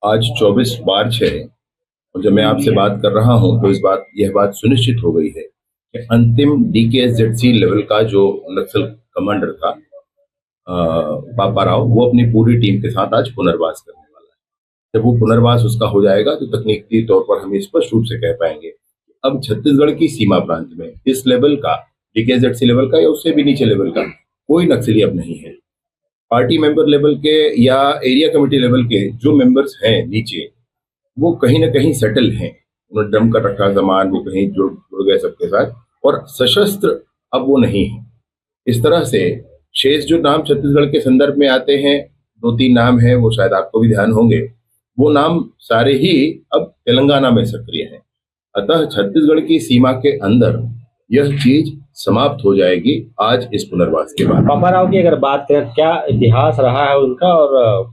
आज 24 मार्च है और जब मैं आपसे बात कर रहा हूं तो यह बात सुनिश्चित हो गई है कि अंतिम DKZC लेवल का जो नक्सल कमांडर था पापा राव, वो अपनी पूरी टीम के साथ आज पुनर्वास करने वाला है। जब वो पुनर्वास उसका हो जाएगा तो तकनीकी तौर पर हम स्पष्ट रूप से कह पाएंगे अब छत्तीसगढ़ की सीमा प्रांत में इस लेवल का, DKZC लेवल का या उससे भी नीचे लेवल का कोई नक्सली अब नहीं है। पार्टी मेंबर लेवल के या एरिया कमेटी लेवल के जो मेंबर्स हैं नीचे, वो कहीं ना कहीं सेटल हैं। उन्होंने ड्रम का रखा सामान, वो कहीं जुड़ जुड़ गए सबके साथ, और सशस्त्र अब वो नहीं है। इस तरह से शेष जो नाम छत्तीसगढ़ के संदर्भ में आते हैं, 2-3 नाम हैं, वो शायद आपको भी ध्यान होंगे, वो नाम सारे ही अब तेलंगाना में सक्रिय हैं। अतः छत्तीसगढ़ की सीमा के अंदर यह चीज समाप्त हो जाएगी आज इस पुनर्वास के बाद। पापा राव की अगर बात करें, क्या इतिहास रहा है उनका? और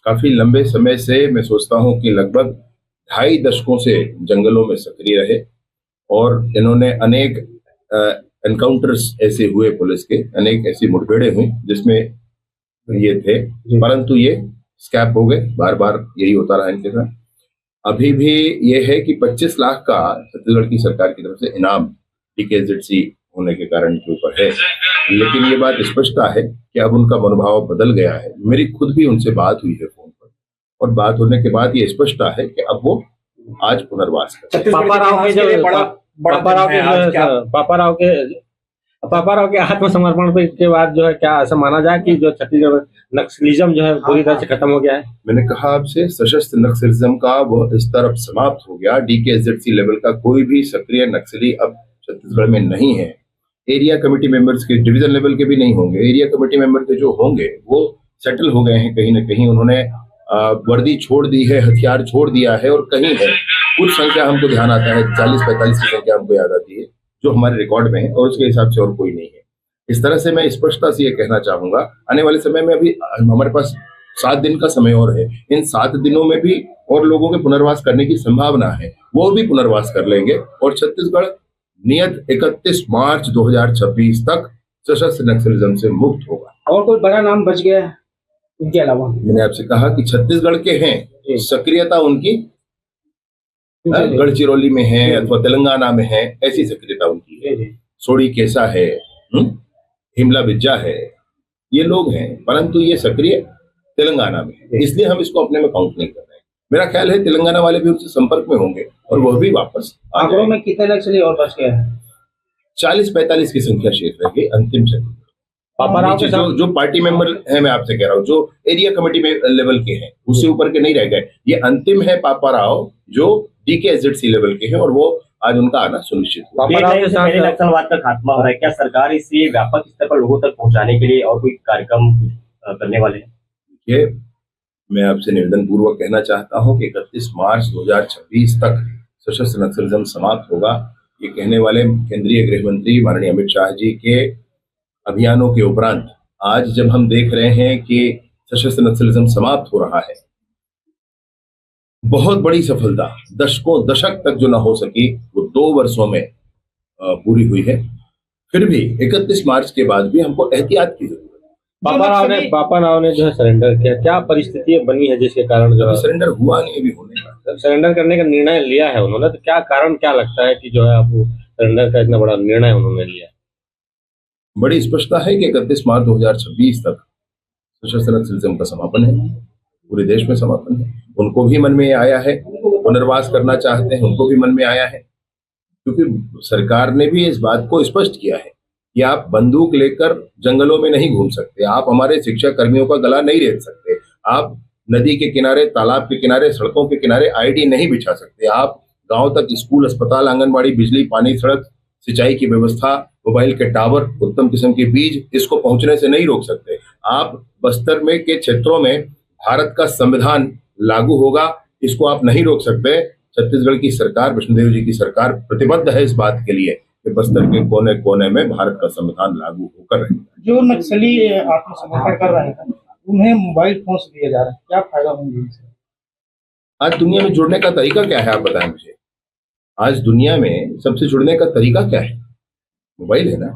काफी लंबे समय से मैं सोचता हूं कि लगभग 2.5 दशकों से जंगलों में सक्रिय रहे और इन्होंने अनेक एनकाउंटर्स ऐसे हुए, पुलिस के अनेक ऐसी मुठभेड़ें हुई जिसमें ये थे, परंतु ये स्कैप हो गए। बार बार यही होता रहा इनके साथ। अभी भी ये है कि 25 लाख का छत्तीसगढ़ की सरकार की तरफ से इनाम DKZC होने के कारण के ऊपर है, लेकिन ये बात स्पष्टता है कि अब उनका मनोभाव बदल गया है। मेरी खुद भी उनसे बात हुई है फोन पर, और बात होने के बाद ये स्पष्टता है कि अब वो आज पुनर्वास कर पापा राव के आत्मसमर्पण के बाद जो है, क्या ऐसा माना जाए कि जो छत्तीसगढ़ में नक्सलिज्म जो है पूरी तरह से खत्म हो गया है? मैंने कहा आपसे, सशस्त्र नक्सलिज्म का वह स्तर अब समाप्त हो गया। DKZC लेवल का कोई भी सक्रिय नक्सली अब छत्तीसगढ़ में नहीं है। एरिया कमेटी मेंबर्स के, डिवीजन लेवल के भी नहीं होंगे, एरिया कमेटी मेंबर के जो होंगे वो सेटल हो गए हैं कहीं ना कहीं। उन्होंने वर्दी छोड़ दी है, हथियार छोड़ दिया है, और कहीं है कुछ संख्या हमको ध्यान आता है, 40-45 की संख्या हमको याद आती है जो हमारे रिकॉर्ड में है, और उसके हिसाब से और कोई नहीं है। इस तरह से मैं स्पष्टता से ये कहना चाहूंगा, आने वाले समय में अभी हमारे पास 7 दिन का समय और है। इन 7 दिनों में भी और लोगों के पुनर्वास करने की संभावना है, वो भी पुनर्वास कर लेंगे, और छत्तीसगढ़ नियत 31 मार्च 2026 तक सशस्त्र नक्सलिज्म से मुक्त होगा। और कोई बड़ा नाम बच गया है इनके अलावा? मैंने आपसे कहा कि छत्तीसगढ़ के हैं, सक्रियता उनकी गढ़चिरौली में है अथवा तेलंगाना में है, ऐसी सक्रियता उनकी है। सोड़ी केसा है, हिमला बिज्जा है, ये लोग हैं, परंतु ये सक्रिय तेलंगाना में है, इसलिए हम इसको अपने में काउंट नहीं कर रहे हैं। मेरा ख्याल है तेलंगाना वाले भी उनसे संपर्क में होंगे और वह भी वापस। आंकड़ों में कितने नक्सली और बच गए हैं? 40-45 की संख्या शेष रह गई अंतिम चरण। जो पार्टी मेंबर है, मैं आपसे कह रहा हूँ, जो एरिया कमेटी में लेवल के हैं, उससे ऊपर के नहीं रह गए। ये अंतिम है पापा राव जो DKZC लेवल के हैं, और वो आज उनका आना सुनिश्चित हुआ। नक्सलवाद का खात्मा हो रहा है, क्या सरकार इसे व्यापक स्तर पर लोगों तक पहुंचाने के लिए और कोई कार्यक्रम करने वाले हैं? देखिए, मैं आपसे निवेदन पूर्वक कहना चाहता हूं कि 31 मार्च 2026 तक सशस्त्र नक्सलिज्म समाप्त होगा। ये कहने वाले केंद्रीय गृह मंत्री माननीय अमित शाह जी के अभियानों के उपरांत आज जब हम देख रहे हैं कि सशस्त्र नक्सलिज्म समाप्त हो रहा है, बहुत बड़ी सफलता, दशक तक जो ना हो सकी वो 2 वर्षों में पूरी हुई है। फिर भी 31 मार्च के बाद भी हमको एहतियात की जरूरत है। पापा राव ने जो है सरेंडर किया, क्या परिस्थिति बनी है जिसके कारण जो सरेंडर हुआ नहीं, अभी होने का, सरेंडर करने का निर्णय लिया है उन्होंने, तो क्या कारण क्या लगता है कि जो है आपको सरेंडर का इतना बड़ा निर्णय उन्होंने लिया? बड़ी स्पष्टता है कि 31 मार्च 2026 तक सशस्त्र नक्सलिज्म का समापन है, पूरे देश में समापन है। उनको भी मन में आया है, पुनर्वास करना चाहते हैं, उनको भी मन में आया है, क्योंकि सरकार ने भी इस बात को स्पष्ट किया है कि आप बंदूक लेकर जंगलों में नहीं घूम सकते, आप हमारे शिक्षा कर्मियों का गला नहीं रेत सकते, आप नदी के किनारे, तालाब के किनारे, सड़कों के किनारे ID नहीं बिछा सकते, आप गांव तक स्कूल, अस्पताल, आंगनबाड़ी, बिजली, पानी, सड़क, सिंचाई की व्यवस्था, मोबाइल के टावर, उत्तम किस्म के बीज, इसको पहुंचने से नहीं रोक सकते। आप बस्तर में के क्षेत्रों में भारत का संविधान लागू होगा, इसको आप नहीं रोक सकते। छत्तीसगढ़ की सरकार, विष्णुदेव जी की सरकार प्रतिबद्ध है इस बात के लिए कि बस्तर के कोने कोने में भारत का संविधान लागू होकर रहेगा। जो नक्सली आत्मसमर्पण कर रहे हैं उन्हें मोबाइल फोन दिए जा रहे हैं, क्या फायदा होंगे इससे? आज दुनिया में जुड़ने का तरीका क्या है, आप बताएं मुझे। आज दुनिया में सबसे जुड़ने का तरीका क्या है? मोबाइल है ना।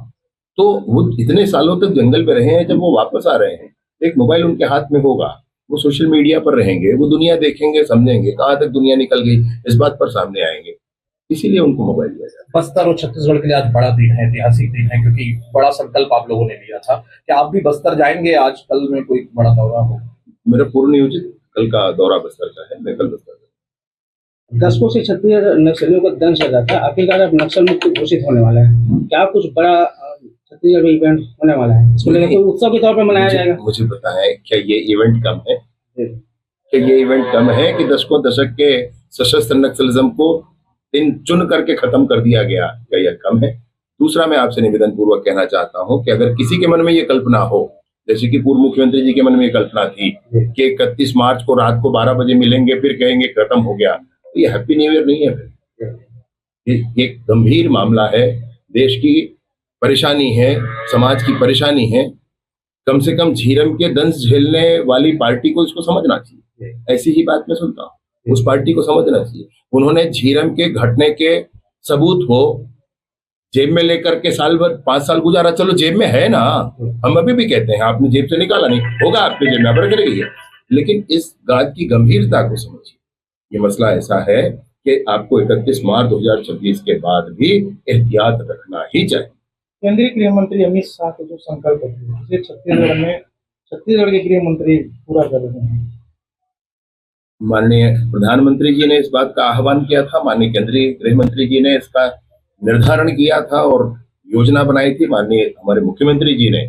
तो वो इतने सालों तक जंगल में रहे हैं, जब वो वापस आ रहे हैं एक मोबाइल उनके हाथ में होगा, वो सोशल मीडिया पर रहेंगे, वो दुनिया देखेंगे, समझेंगे कहाँ तक दुनिया निकल गई, इस बात पर सामने आएंगे। इसीलिए उनको मोबाइल दिया जाता है। बस्तर और छत्तीसगढ़ के लिए आज बड़ा दिन है, ऐतिहासिक दिन है, क्योंकि बड़ा संकल्प आप लोगों ने लिया था। क्या आप भी बस्तर जाएंगे आज कल में, कोई बड़ा दौरा हो? मेरा पूर्व नियोजित कल का दौरा बस्तर का है, मैं कल बस्तर जाऊंगा। दशकों से छत्तीसगढ़ नक्सलियों का दंश लगा था, आखिरकार अब नक्सल मुक्त घोषित होने वाला है। क्या कुछ बड़ा छत्तीसगढ़ में इवेंट होने वाला है, इसको लेकर कोई उत्सव के तौर पर मनाया जाएगा? मुझे पता है क्या ये इवेंट कम है? क्या ये इवेंट कम है कि दशकों दशक के सशस्त्र नक्सलिज्म को दिन चुन करके खत्म कर दिया गया? क्या यह कम है? दूसरा, मैं आपसे निवेदन पूर्वक कहना चाहता हूं कि अगर किसी के मन में ये कल्पना हो, जैसे कि पूर्व मुख्यमंत्री जी के मन में ये कल्पना थी कि 31 मार्च को रात को 12 बजे मिलेंगे फिर कहेंगे खत्म हो गया, तो ये हैप्पी न्यू ईयर नहीं है। फिर ये एक गंभीर मामला है, देश की परेशानी है, समाज की परेशानी है। कम से कम झीरम के दंश झेलने वाली पार्टी को इसको समझना चाहिए। ऐसी ही बात मैं सुनता हूँ, उस पार्टी को समझना चाहिए। उन्होंने झीरम के घटने के सबूत को जेब में लेकर के साल भर 5 साल गुजारा। चलो जेब में है ना, हम अभी भी कहते हैं आपने जेब से निकाला नहीं होगा, आपके जेब में अब रख रही है, लेकिन इस बात की गंभीरता को समझिए। ये मसला ऐसा है कि आपको 31 मार्च 2026 के बाद भी एहतियात रखना ही चाहिए। केंद्रीय गृह मंत्री अमित शाह के जो संकल्प है उसे छत्तीसगढ़ के गृह मंत्री पूरा कर रहे हैं। माननीय प्रधानमंत्री जी ने इस बात का आह्वान किया था, माननीय केंद्रीय गृह मंत्री जी ने इसका निर्धारण किया था और योजना बनाई थी। माननीय हमारे मुख्यमंत्री जी ने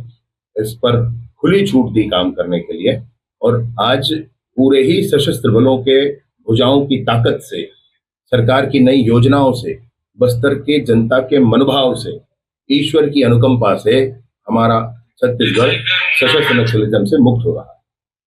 इस पर खुली छूट दी काम करने के लिए, और आज पूरे ही सशस्त्र बलों के भुजाओं की ताकत से, सरकार की नई योजनाओं से, बस्तर के जनता के मनोभाव से, ईश्वर की अनुकंपा से हमारा छत्तीसगढ़ सशस्त्र नक्सलिज्म से मुक्त हो रहा है।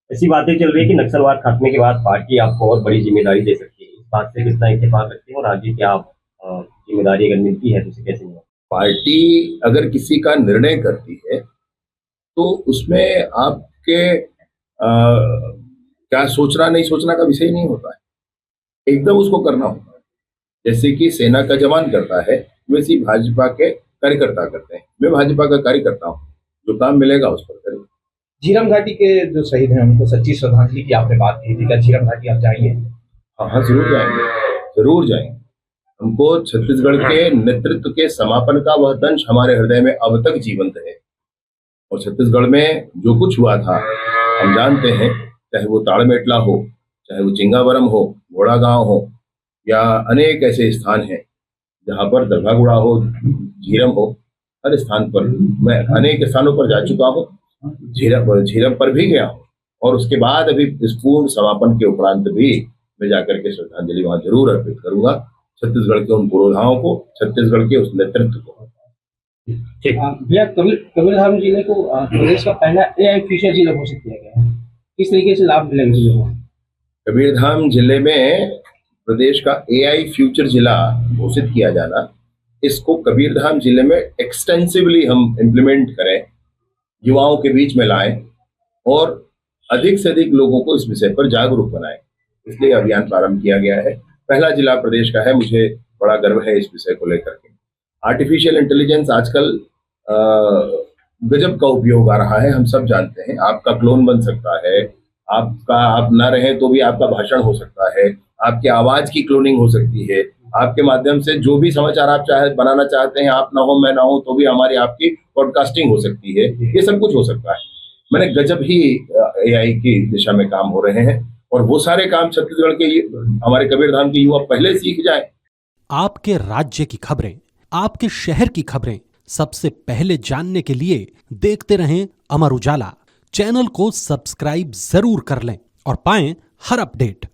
ऐसी बातें चल रही है कि नक्सलवाद खात्मे के बाद पार्टी आपको और बड़ी जिम्मेदारी दे सकती है। इस बात से कितना इत्तेफाक रखते हैं और आगे क्या जिम्मेदारी अगर मिलती है तो उसे कैसे मिलेगा? पार्टी अगर किसी का निर्णय करती है तो उसमें आपके क्या सोचना नहीं सोचना का विषय नहीं होता है, एकदम उसको करना होता है। जैसे कि सेना का जवान करता है वैसे ही भाजपा के कार्यकर्ता करते हैं। मैं भाजपा का कार्यकर्ता हूँ, जो काम मिलेगा उस पर करेंगे। झीरम घाटी के जो शहीद हैं उनको सच्ची श्रद्धांजलि की आपने बात की थी, क्या झीरम घाटी आप जाएंगे? हाँ, जरूर जाएंगे, जरूर जाएंगे। हमको छत्तीसगढ़ के नेतृत्व के समापन का वह दंश हमारे हृदय में अब तक जीवंत है, और छत्तीसगढ़ में जो कुछ हुआ था हम जानते हैं, चाहे वो ताड़मेटला हो, चाहे वो चिंगावरम हो, घोड़ा गांव हो, या अनेक ऐसे स्थान हैं जहाँ पर दरगागुड़ा हो, झीरम हो, हर स्थान पर मैं अनेक स्थानों पर जा चुका हूँ। झीरम पर भी गया हूँ, और उसके बाद अभी इस पूर्ण समापन के उपरांत भी मैं जाकर के श्रद्धांजलि वहां जरूर अर्पित करूंगा छत्तीसगढ़ के उन पुरोधाओं को, छत्तीसगढ़ के उस नेतृत्व को। भैया, कबीरधाम जिले को प्रदेश का पहला AI फ्यूचर जिला घोषित किया गया है, किस तरीके से लाभ मिलेगा? कबीरधाम जिले में प्रदेश का AI फ्यूचर जिला घोषित किया जाना, इसको कबीरधाम जिले में एक्सटेंसिवली हम इम्प्लीमेंट करें, युवाओं के बीच में लाएं और अधिक से अधिक लोगों को इस विषय पर जागरूक बनाएं, इसलिए अभियान प्रारंभ किया गया है। पहला जिला प्रदेश का है, मुझे बड़ा गर्व है इस विषय को लेकर के। आर्टिफिशियल इंटेलिजेंस आजकल गजब का उपयोग आ रहा है, हम सब जानते हैं। आपका क्लोन बन सकता है, आप ना रहे तो भी आपका भाषण हो सकता है, आपकी आवाज की क्लोनिंग हो सकती है, आपके माध्यम से जो भी समाचार आप बनाना चाहते हैं, आप ना हो मैं ना हो तो भी हमारी आपकी पॉडकास्टिंग हो सकती है, ये सब कुछ हो सकता है। मैंने गजब ही AI की दिशा में काम हो रहे हैं, और वो सारे काम छत्तीसगढ़ के हमारे कबीरधाम के युवा पहले सीख जाए। आपके राज्य की खबरें, आपके शहर की खबरें सबसे पहले जानने के लिए देखते रहें अमर उजाला। चैनल को सब्सक्राइब जरूर कर लें और पाएं हर अपडेट।